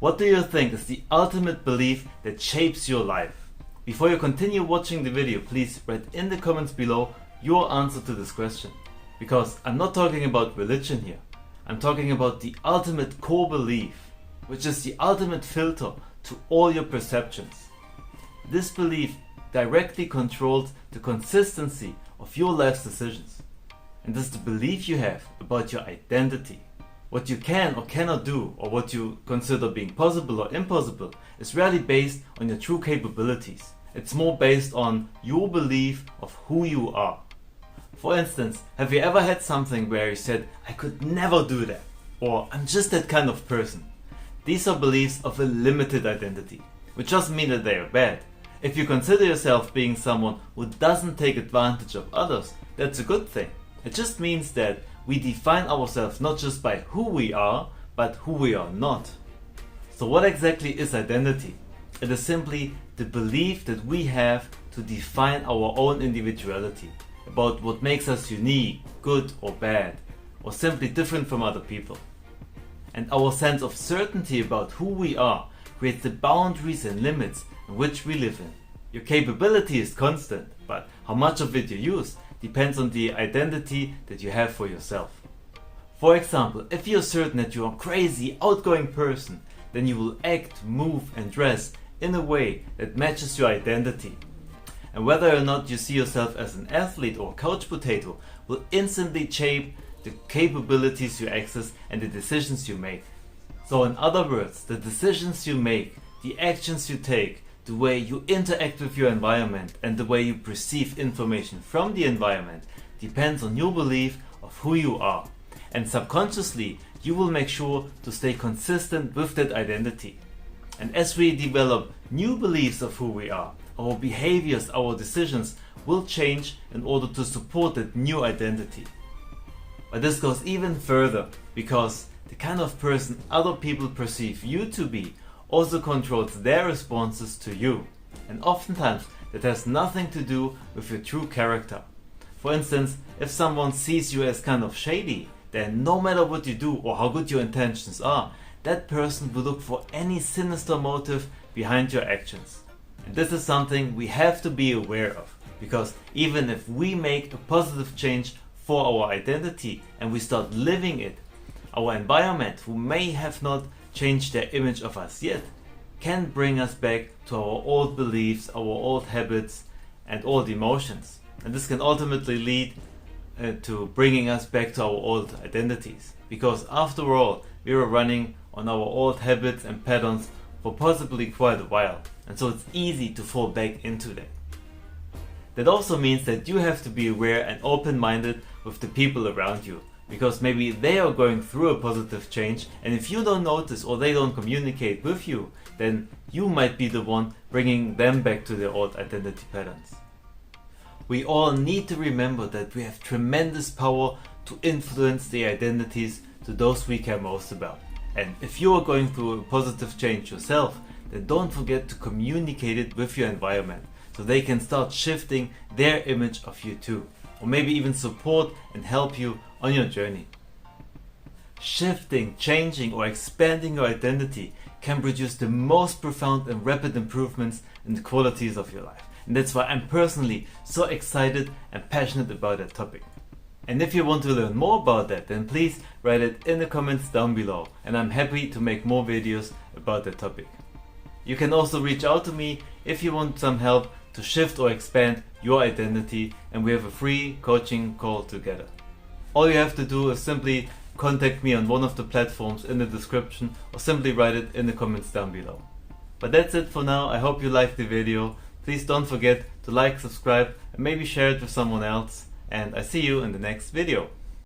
What do you think is the ultimate belief that shapes your life? Before you continue watching the video, please write in the comments below your answer to this question. Because I'm not talking about religion here. I'm talking about the ultimate core belief, which is the ultimate filter to all your perceptions. This belief directly controls the consistency of your life's decisions. And this is the belief you have about your identity. What you can or cannot do, or what you consider being possible or impossible, is rarely based on your true capabilities. It's more based on your belief of who you are. For instance, have you ever had something where you said, I could never do that, or I'm just that kind of person? These are beliefs of a limited identity, which doesn't mean that they are bad. If you consider yourself being someone who doesn't take advantage of others, that's a good thing. It just means that we define ourselves not just by who we are, but who we are not. So what exactly is identity? It is simply the belief that we have to define our own individuality, about what makes us unique, good or bad, or simply different from other people. And our sense of certainty about who we are creates the boundaries and limits in which we live in. Your capability is constant, but how much of it you use depends on the identity that you have for yourself. For example, if you're certain that you're a crazy, outgoing person, then you will act, move and dress in a way that matches your identity. And whether or not you see yourself as an athlete or couch potato will instantly shape the capabilities you access and the decisions you make. So in other words, the decisions you make, the actions you take, the way you interact with your environment and the way you perceive information from the environment depends on your belief of who you are. And subconsciously, you will make sure to stay consistent with that identity. And as we develop new beliefs of who we are, our behaviors, our decisions will change in order to support that new identity. But this goes even further, because the kind of person other people perceive you to be also controls their responses to you. And oftentimes that has nothing to do with your true character. For instance, if someone sees you as kind of shady, then no matter what you do or how good your intentions are, that person will look for any sinister motive behind your actions. And this is something we have to be aware of, because even if we make a positive change for our identity and we start living it, our environment, who may have not changed their image of us yet, can bring us back to our old beliefs, our old habits and old emotions. And this can ultimately lead to bringing us back to our old identities, because after all, we were running on our old habits and patterns for possibly quite a while, and so it's easy to fall back into that. That also means that you have to be aware and open-minded with the people around you, because maybe they are going through a positive change, and if you don't notice or they don't communicate with you, then you might be the one bringing them back to their old identity patterns. We all need to remember that we have tremendous power to influence the identities to those we care most about. And if you are going through a positive change yourself, then don't forget to communicate it with your environment, so they can start shifting their image of you too, or maybe even support and help you on your journey. Shifting, changing or expanding your identity can produce the most profound and rapid improvements in the qualities of your life. And that's why I'm personally so excited and passionate about that topic. And if you want to learn more about that, then please write it in the comments down below, and I'm happy to make more videos about that topic. You can also reach out to me if you want some help to shift or expand your identity, and we have a free coaching call together. All you have to do is simply contact me on one of the platforms in the description, or simply write it in the comments down below. But that's it for now. I hope you liked the video. Please don't forget to like, subscribe and maybe share it with someone else. And I see you in the next video.